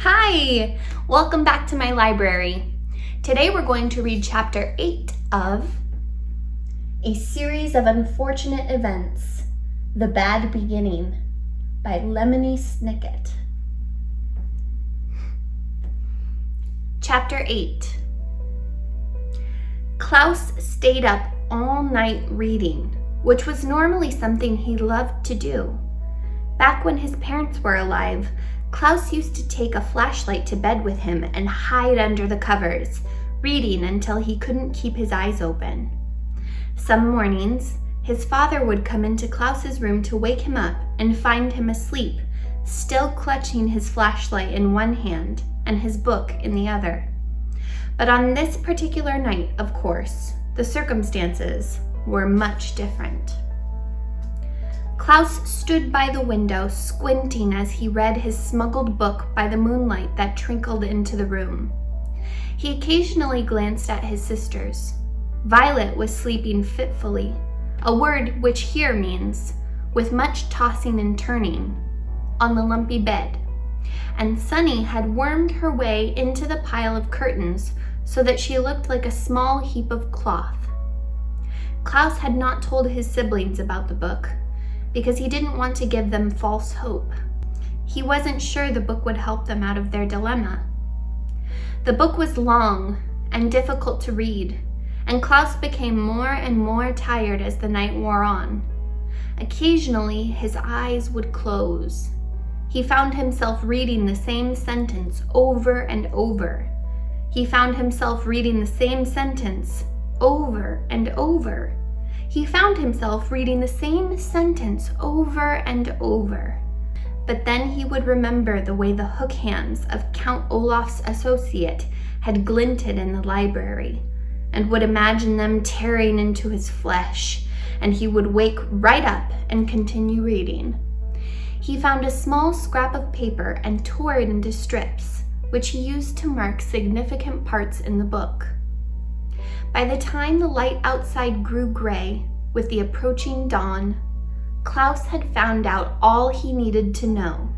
Hi! Welcome back to my library. Today we're going to read Chapter 8 of A Series of Unfortunate Events, The Bad Beginning by Lemony Snicket. Chapter 8. Klaus stayed up all night reading, which was normally something he loved to do. Back when his parents were alive, Klaus used to take a flashlight to bed with him and hide under the covers, reading until he couldn't keep his eyes open. Some mornings, his father would come into Klaus's room to wake him up and find him asleep, still clutching his flashlight in one hand and his book in the other. But on this particular night, of course, the circumstances were much different. Klaus stood by the window, squinting as he read his smuggled book by the moonlight that trickled into the room. He occasionally glanced at his sisters. Violet was sleeping fitfully, a word which here means, with much tossing and turning, on the lumpy bed, and Sunny had wormed her way into the pile of curtains so that she looked like a small heap of cloth. Klaus had not told his siblings about the book, because he didn't want to give them false hope. He wasn't sure the book would help them out of their dilemma. The book was long and difficult to read, and Klaus became more and more tired as the night wore on. Occasionally, his eyes would close. He found himself reading the same sentence over and over. He found himself reading the same sentence over and over. He found himself reading the same sentence over and over. But then he would remember the way the hook hands of Count Olaf's associate had glinted in the library, and would imagine them tearing into his flesh, and he would wake right up and continue reading. He found a small scrap of paper and tore it into strips, which he used to mark significant parts in the book. By the time the light outside grew gray with the approaching dawn, Klaus had found out all he needed to know.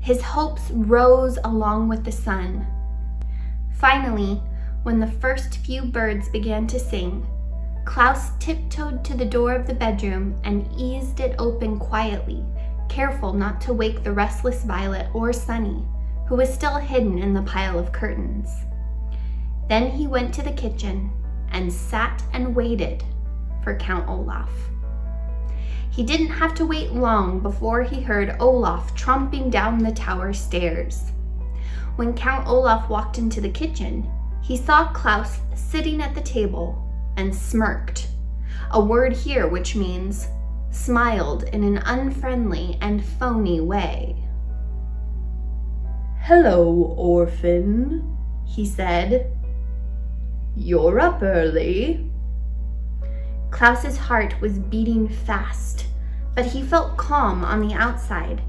His hopes rose along with the sun. Finally, when the first few birds began to sing, Klaus tiptoed to the door of the bedroom and eased it open quietly, careful not to wake the restless Violet or Sunny, who was still hidden in the pile of curtains. Then he went to the kitchen and sat and waited for Count Olaf. He didn't have to wait long before he heard Olaf tromping down the tower stairs. When Count Olaf walked into the kitchen, he saw Klaus sitting at the table and smirked, a word here which means smiled in an unfriendly and phony way. "Hello, orphan," he said. "You're up early." Klaus's heart was beating fast, but he felt calm on the outside,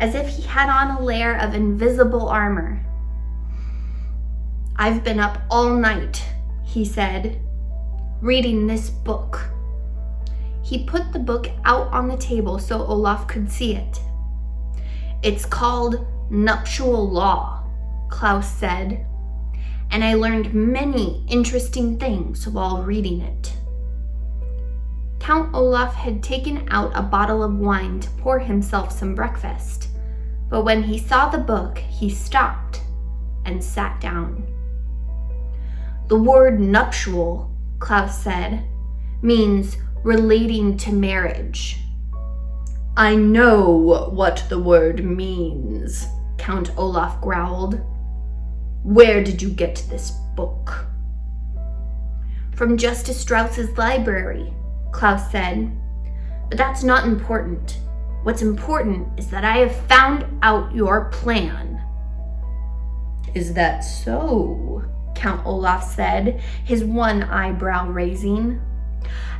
as if he had on a layer of invisible armor. "I've been up all night," he said, "reading this book." He put the book out on the table so Olaf could see it. "It's called Nuptial Law," Klaus said, "and I learned many interesting things while reading it." Count Olaf had taken out a bottle of wine to pour himself some breakfast, but when he saw the book, he stopped and sat down. "The word nuptial," Klaus said, "means relating to marriage." "I know what the word means," Count Olaf growled. "Where did you get this book?" "From Justice Strauss's library," Klaus said. "But that's not important. What's important is that I have found out your plan." "Is that so?" Count Olaf said, his one eyebrow raising.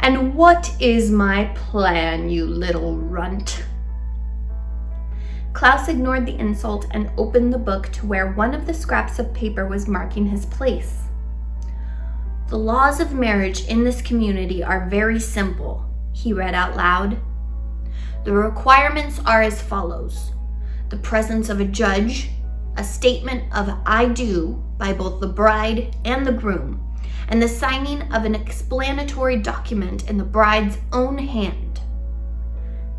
"And what is my plan, you little runt?" Klaus ignored the insult and opened the book to where one of the scraps of paper was marking his place. "The laws of marriage in this community are very simple," he read out loud. "The requirements are as follows: the presence of a judge, a statement of I do by both the bride and the groom, and the signing of an explanatory document in the bride's own hand.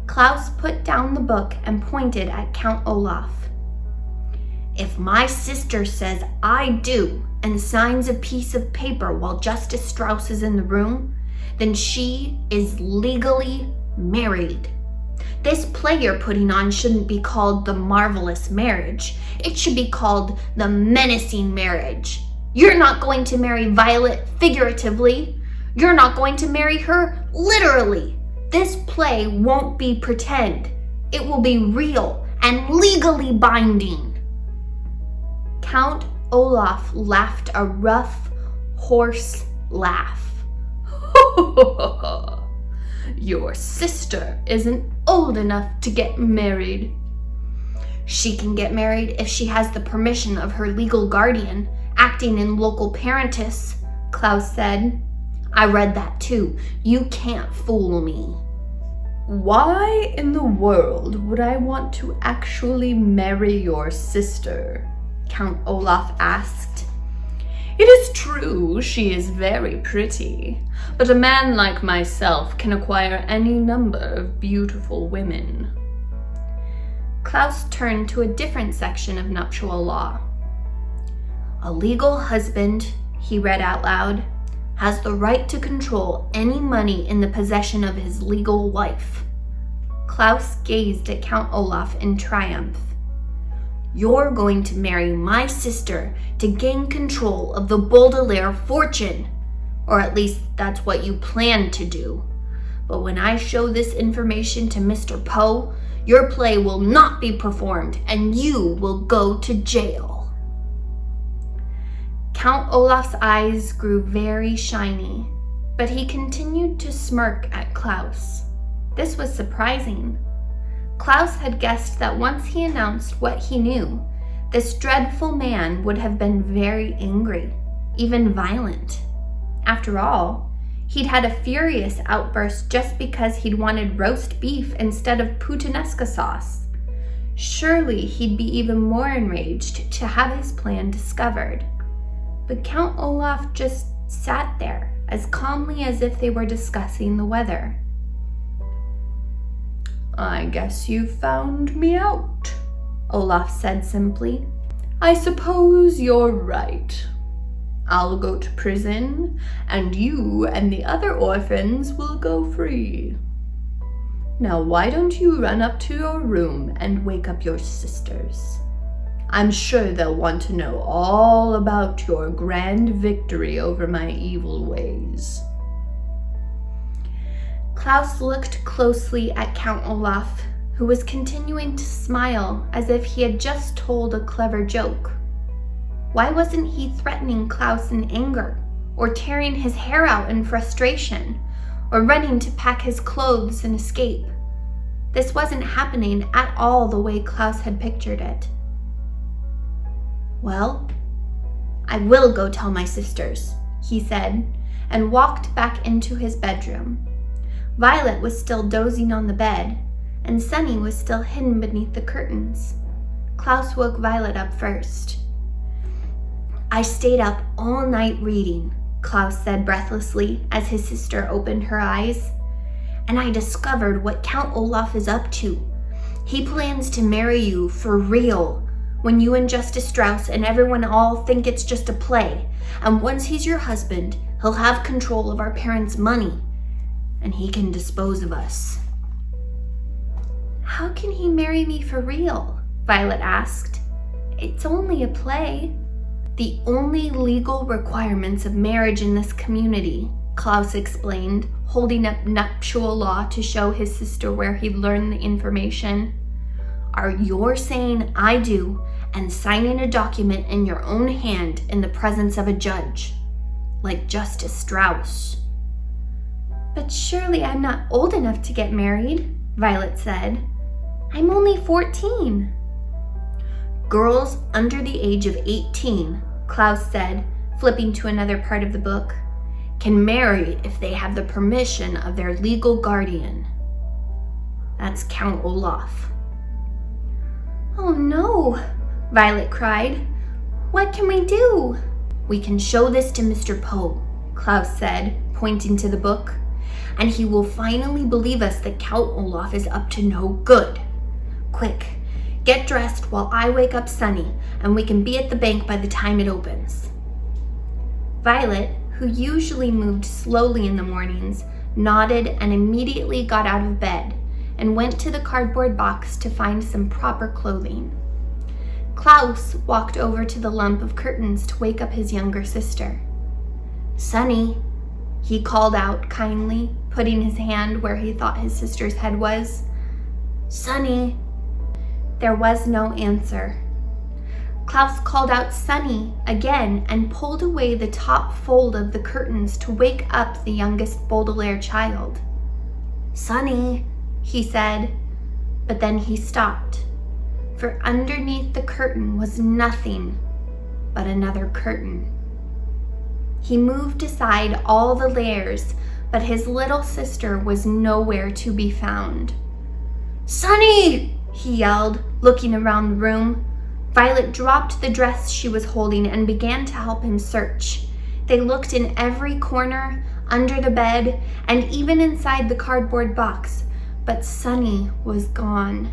Klaus put down the book and pointed at Count Olaf. If my sister says I do and signs a piece of paper while Justice Strauss is in the room, then she is legally married. This play you're putting on shouldn't be called The Marvelous Marriage. It should be called The Menacing Marriage. You're not going to marry Violet figuratively. You're not going to marry her literally. This play won't be pretend. It will be real and legally binding. Count Olaf laughed a rough, hoarse laugh. Your sister isn't old enough to get married. She can get married if she has the permission of her legal guardian, acting in local parentis, Klaus said. I read that too. You can't fool me. Why in the world would I want to actually marry your sister? Count Olaf asked. It is true she is very pretty, but a man like myself can acquire any number of beautiful women. Klaus turned to a different section of nuptial law. A legal husband, he read out loud, has the right to control any money in the possession of his legal wife. Klaus gazed at Count Olaf in triumph. You're going to marry my sister to gain control of the Baudelaire fortune. Or at least that's what you plan to do. But when I show this information to Mr. Poe, your play will not be performed and you will go to jail. Count Olaf's eyes grew very shiny, but he continued to smirk at Klaus. This was surprising. Klaus had guessed that once he announced what he knew, this dreadful man would have been very angry, even violent. After all, he'd had a furious outburst just because he'd wanted roast beef instead of puttanesca sauce. Surely he'd be even more enraged to have his plan discovered. But Count Olaf just sat there as calmly as if they were discussing the weather. I guess you found me out, Olaf said simply. I suppose you're right. I'll go to prison, and you and the other orphans will go free. Now why don't you run up to your room and wake up your sisters? I'm sure they'll want to know all about your grand victory over my evil ways. Klaus looked closely at Count Olaf, who was continuing to smile as if he had just told a clever joke. Why wasn't he threatening Klaus in anger, or tearing his hair out in frustration, or running to pack his clothes and escape? This wasn't happening at all the way Klaus had pictured it. Well, I will go tell my sisters, he said, and walked back into his bedroom. Violet was still dozing on the bed, and Sunny was still hidden beneath the curtains. Klaus woke Violet up first. I stayed up all night reading, Klaus said breathlessly as his sister opened her eyes. And I discovered what Count Olaf is up to. He plans to marry you for real, when you and Justice Strauss and everyone all think it's just a play. And once he's your husband, he'll have control of our parents' money. And he can dispose of us. How can he marry me for real? Violet asked. It's only a play. The only legal requirements of marriage in this community, Klaus explained, holding up nuptial law to show his sister where he'd learned the information, are your saying I do and signing a document in your own hand in the presence of a judge, like Justice Strauss. But surely I'm not old enough to get married, Violet said. I'm only 14. Girls under the age of 18, Klaus said, flipping to another part of the book, can marry if they have the permission of their legal guardian. That's Count Olaf. Oh no, Violet cried. "What can we do?" "We can show this to Mr. Poe," Klaus said, pointing to the book, "and he will finally believe us that Count Olaf is up to no good. Quick, get dressed while I wake up Sunny, and we can be at the bank by the time it opens." Violet, who usually moved slowly in the mornings, nodded and immediately got out of bed and went to the cardboard box to find some proper clothing. Klaus walked over to the lump of curtains to wake up his younger sister. "Sunny," he called out kindly, putting his hand where he thought his sister's head was. "Sunny." There was no answer. Klaus called out "Sunny" again and pulled away the top fold of the curtains to wake up the youngest Baudelaire child. "Sunny," he said, but then he stopped, for underneath the curtain was nothing but another curtain. He moved aside all the layers, but his little sister was nowhere to be found. "Sunny!" he yelled, looking around the room. Violet dropped the dress she was holding and began to help him search. They looked in every corner, under the bed, and even inside the cardboard box, but Sunny was gone.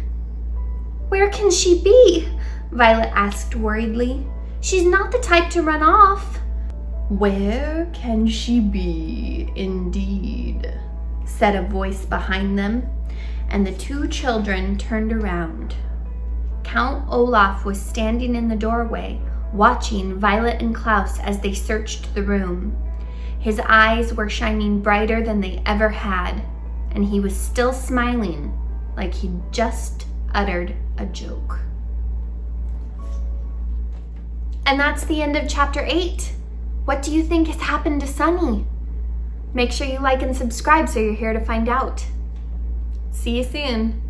"Where can she be?" Violet asked worriedly. "She's not the type to run off." "Where can she be, indeed?" said a voice behind them, and the two children turned around. Count Olaf was standing in the doorway, watching Violet and Klaus as they searched the room. His eyes were shining brighter than they ever had, and he was still smiling like he'd just uttered a joke. And that's the end of chapter 8. What do you think has happened to Sunny? Make sure you like and subscribe so you're here to find out. See you soon.